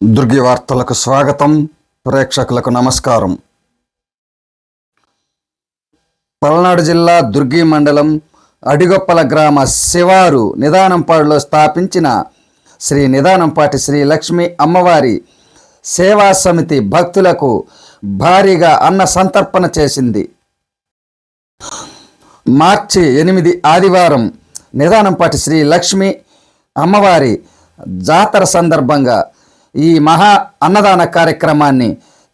దుర్గి వార్తలకు స్వాగతం. ప్రేక్షకులకు నమస్కారం. పల్నాడు జిల్లా దుర్గి మండలం అడిగొప్పల గ్రామ శివారు నిదానంపాడులో స్థాపించిన శ్రీ నిదానంపాటి శ్రీ లక్ష్మీ అమ్మవారి సేవా సమితి భక్తులకు భారీగా అన్న సంతర్పణ చేసింది. మార్చి 8 ఆదివారం నిదానంపాటి శ్రీ లక్ష్మీ అమ్మవారి జాతర సందర్భంగా ఈ మహా అన్నదాన కార్యక్రమాన్ని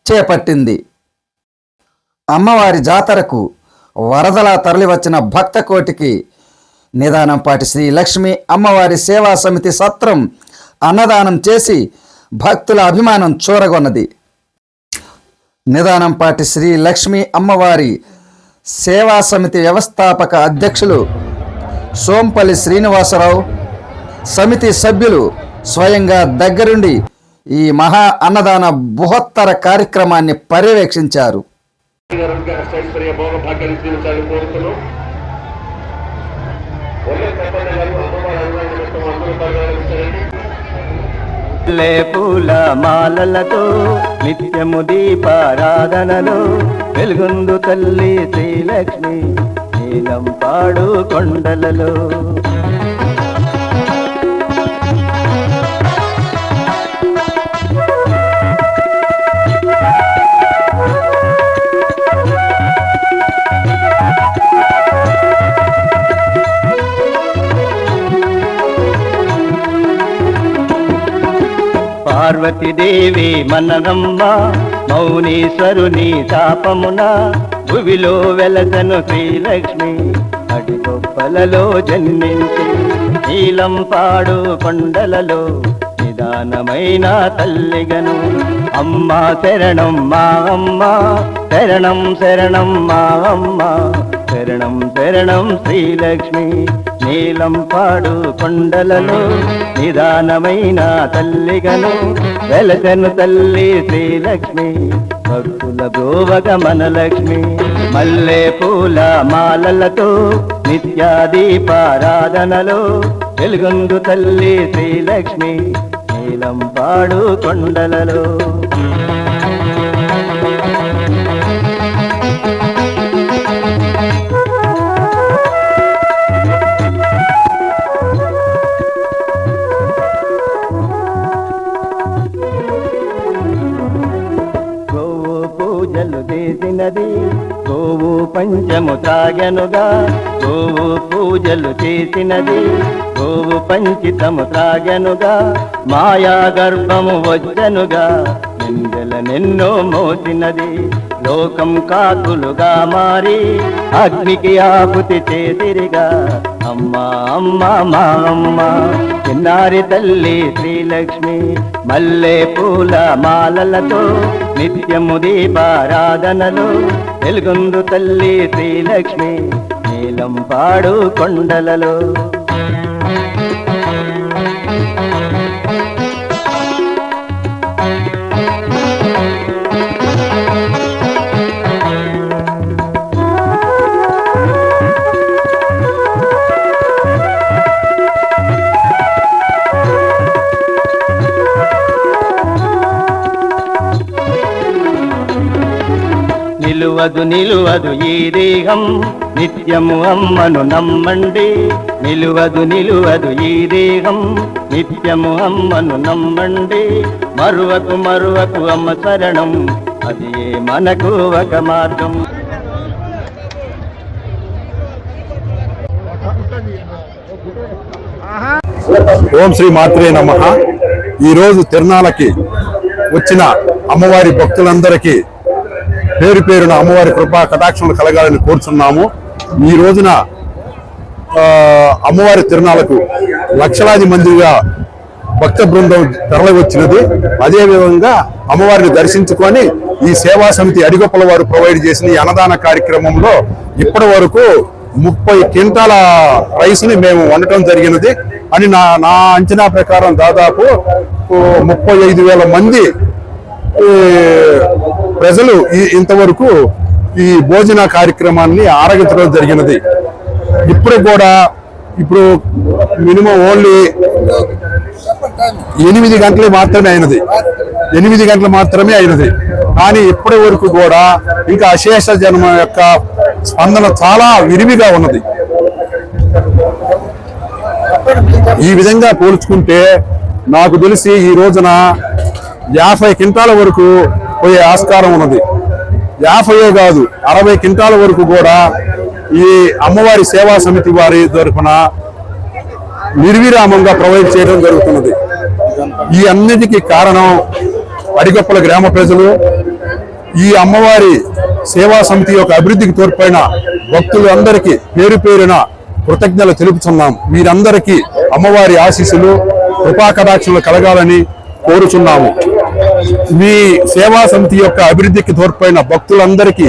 చేపట్టింది. అమ్మవారి జాతరకు వరదలా తరలివచ్చిన భక్త కోటికి నిదానంపాటి శ్రీ లక్ష్మీ అమ్మవారి సేవా సమితి సత్రం అన్నదానం చేసి భక్తుల అభిమానం చూరగొన్నది. నిదానంపాటి శ్రీ లక్ష్మీ అమ్మవారి సేవా సమితి వ్యవస్థాపక అధ్యక్షులు సోంపల్లి శ్రీనివాసరావు, సమితి సభ్యులు స్వయంగా దగ్గరుండి ఈ మహా అన్నదాన బృహత్తర కార్యక్రమాన్ని పర్యవేక్షించారు. పూల మాలలతో నిత్యము దీపారాధనలో వెలుగొందు తల్లి శ్రీలక్ష్మి నీలంపాడు కొండలలో. పార్వతీదేవి మననమ్మ మౌనీశ్వరుని తాపమున భువిలో వెలసను శ్రీలక్ష్మి అడిగొప్పలలో జన్మించి నీలంపాడు కొండలలో నిదానమైన తల్లిగను. అమ్మ శరణం మా అమ్మ, శరణం శరణం మా అమ్మ, శరణం శరణం శ్రీలక్ష్మి నీలంపాడు కొండలలో నిదానమైన తల్లిగను వెలసను తల్లి శ్రీలక్ష్మి భక్తుల బ్రోవగ మనలక్ష్మి. మల్లె పూల మాలలతో నిత్యాదీపారాధనలో వెలుగొందు తల్లి శ్రీలక్ష్మి నీలంపాడు కొండలలో. పూజలు చేసినది గోవు పంచము త్రాగెనుగా, గోవు పూజలు చేసినది గోవు పంచితము త్రాగెనుగా, మాయా గర్భము వచ్చెనుగా నిందెల నిన్నో మోసినది. లోకం కాకులుగా మారి అగ్నికి ఆహుతి చేసిరిగా అమ్మా అమ్మా మా అమ్మ చిన్నారి తల్లి శ్రీలక్ష్మి. మల్లె పూల మాలలతో నిత్యము దీపారాధనలు వెలుగొందు తల్లి శ్రీలక్ష్మి నీలంపాడు కొండలలో. నిలువదు నిలువదు ఈ దేహం నిత్యము అమ్మను నమ్మండి, నిలువదు నిలువదు ఈ దేహం నిత్యము అమ్మను నమ్మండి. మరువకు మరువకు అమ్మ శరణం అది మనకు ఒక మార్గం. ఓం శ్రీ మాత్రే నమః. ఈరోజు తిరునాళ్ళకి వచ్చిన అమ్మవారి భక్తులందరికీ పేరు పేరున అమ్మవారి కృపా కటాక్షములు కలగాలని కోరుచున్నాము. ఈ రోజున అమ్మవారి తిరునాళ్ళకు లక్షలాది మందిగా భక్త బృందం తరలి వచ్చినది. అదేవిధంగా అమ్మవారిని దర్శించుకొని ఈ సేవా సమితి అడిగొప్పల వారు ప్రొవైడ్ చేసిన ఈ అన్నదాన కార్యక్రమంలో ఇప్పటి వరకు 30 క్వింటాల రైస్ని మేము వండటం జరిగినది అని నా అంచనా ప్రకారం దాదాపు 35,000 మంది ప్రజలు ఇంతవరకు ఈ భోజన కార్యక్రమాన్ని ఆరగించడం జరిగినది. ఇప్పుడు మినిమం ఓన్లీ 8 గంటలు మాత్రమే అయినది. 8 గంటలు మాత్రమే అయినది. కానీ ఇప్పటి వరకు కూడా ఇంకా అశేష జనం యొక్క స్పందన చాలా విరివిగా ఉన్నది. ఈ విధంగా పోల్చుకుంటే నాకు తెలిసి ఈ రోజున 50 క్వింటాల వరకు పోయే ఆస్కారం ఉన్నది. 50 కాదు, 60 క్వింటాల వరకు కూడా ఈ అమ్మవారి సేవా సమితి వారి తరఫున నిర్విరామంగా ప్రొవైడ్ చేయడం జరుగుతున్నది. ఈ అన్నిటికీ కారణం అడిగొప్పల గ్రామ ప్రజలు, ఈ అమ్మవారి సేవా సమితి యొక్క అభివృద్ధికి తోడ్పడిన భక్తులు అందరికీ పేరు పేరున కృతజ్ఞతలు తెలుపుతున్నాం. వీరందరికీ అమ్మవారి ఆశీస్సులు, కృపా కటాక్షలు కలగాలని కోరుచున్నాము. మీ సేవా సమితి యొక్క అభివృద్ధికి తోడ్పడిన భక్తులందరికీ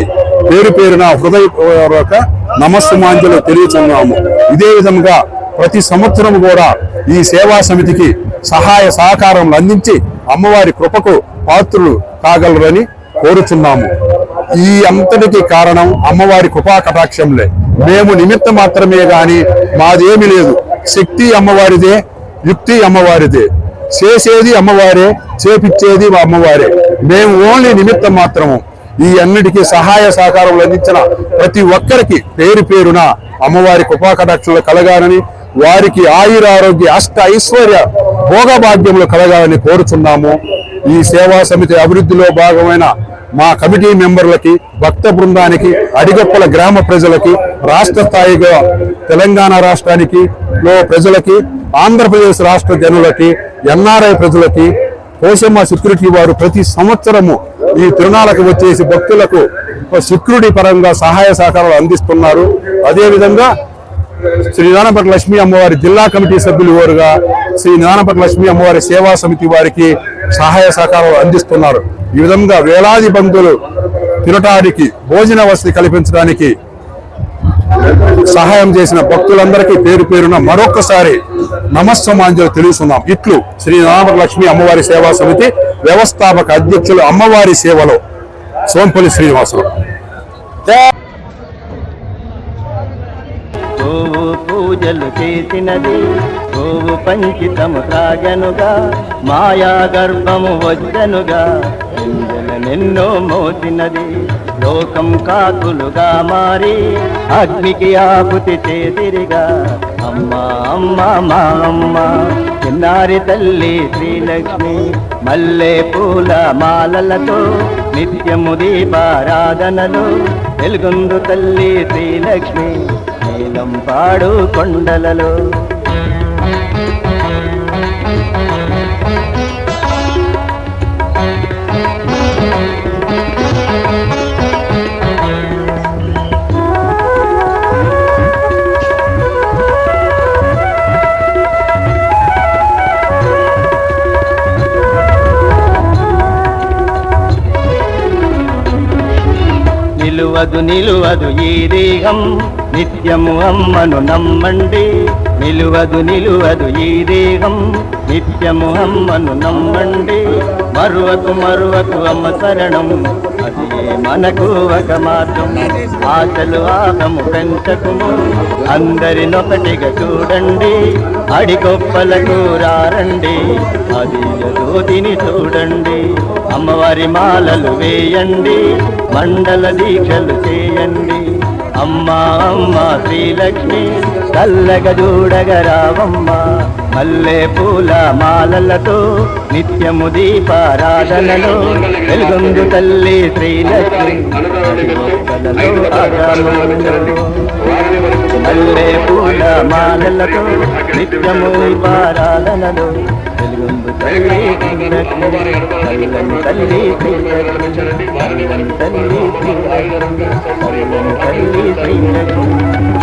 పేరు పేరున హృదయపూర్వక నమస్సుమాంజలు తెలియచున్నాము. ఇదే విధంగా ప్రతి సంవత్సరం కూడా ఈ సేవా సమితికి సహాయ సహకారం అందించి అమ్మవారి కృపకు పాత్రులు కాగలరని కోరుచున్నాము. ఈ అంతటికి కారణం అమ్మవారి కృపా కటాక్షంలే. మేము నిమిత్తం మాత్రమే గాని మాదేమి లేదు. శక్తి అమ్మవారిదే, యుక్తి అమ్మవారిదే, చేసేది అమ్మవారే, చేపిచ్చేది అమ్మవారే. మేము ఓన్లీ నిమిత్తం మాత్రము. ఈ అన్నిటికీ సహాయ సహకారం అందించిన ప్రతి ఒక్కరికి పేరు పేరున అమ్మవారి కృపా కటాక్షలు కలగాలని, వారికి ఆయురారోగ్య అష్ట ఐశ్వర్య భోగభాగ్యములు కలగాలని కోరుచున్నాము. ఈ సేవా సమితి అభివృద్ధిలో భాగమైన మా కమిటీ మెంబర్లకి, భక్త బృందానికి, అడిగొప్పల గ్రామ ప్రజలకి, రాష్ట్ర స్థాయిగా తెలంగాణ రాష్ట్రానికి ప్రజలకి, ఆంధ్రప్రదేశ్ రాష్ట్ర జనులకి, ఎన్ఆర్ఐ ప్రజలకి, పోషమ్మ సెక్యూరిటీ వారు ప్రతి సంవత్సరము ఈ తిరునాళ్ళకు వచ్చేసి భక్తులకు సెక్యూరిటీ పరంగా సహాయ సహకారాలు అందిస్తున్నారు. అదేవిధంగా శ్రీ నానపట్ల లక్ష్మీ అమ్మవారి జిల్లా కమిటీ సభ్యులు వారుగా శ్రీ నానపట్ల లక్ష్మీ అమ్మవారి సేవా సమితి వారికి సహాయ సహకారాలు అందిస్తున్నారు. ఈ విధంగా వేలాది బంధువులు తినటానికి భోజన వసతి కల్పించడానికి సహాయం చేసిన భక్తులందరికీ పేరు పేరున మరొక్కసారి నమస్సమాంజలు తెలుస్తున్నాం. ఇట్లు శ్రీ నానపట్ల లక్ష్మీ అమ్మవారి సేవా సమితి వ్యవస్థాపక అధ్యక్షులు అమ్మవారి సేవలో సోంపల్లి శ్రీనివాసరావు. గోవు పూజలు చేసినది, గోవు పంచితము త్రాగనుగా, మాయా గర్భము వచ్చనుగా, నిన్నో మోసినది, లోకం కాకులుగా మారి అగ్నికి ఆహుతి చేసిరిగా. అమ్మా అమ్మా మా అమ్మ చిన్నారి తల్లి శ్రీలక్ష్మి, మల్లె పూల మాలలతో నిత్యము దీపారాధనలు వెలుగొందు తల్లి శ్రీలక్ష్మి, నీలం పాడు కొండలలో. నిలువదు ఈ దేహం, నిత్యము అమ్మను నమ్మండి. నిలువదు ఈ దేహం, నిత్యము అమ్మను నమ్మండి. మరువకు అమ్మ శరణం, అది మనకు ఒక మార్గం. ఆశలు ఆహము పెంచకుము, అందరినొకటిగా చూడండి. అడిగొప్పలకు రారండి, అది జ్యోతిని చూడండి. అమ్మవారి మాలలు వేయండి, మండల దీక్షలు చేయండి. అమ్మా అమ్మ శ్రీలక్ష్మి చల్లగా చూడగా రావమ్మ, మల్లె పూల మాలలతో నిత్యము దీపారాధనలో వెలుగొందు తల్లి శ్రీలక్ష్మి. మల్లె పూల మాలలతో నిత్యము దీపారాధనలో వెలుగొందు తల్లి శ్రీలక్ష్మి, చల్లని తల్లి శ్రీలక్ష్మి, చల్లని తల్లి శ్రీలక్ష్మి, చల్లని తల్లి శ్రీలక్ష్మి.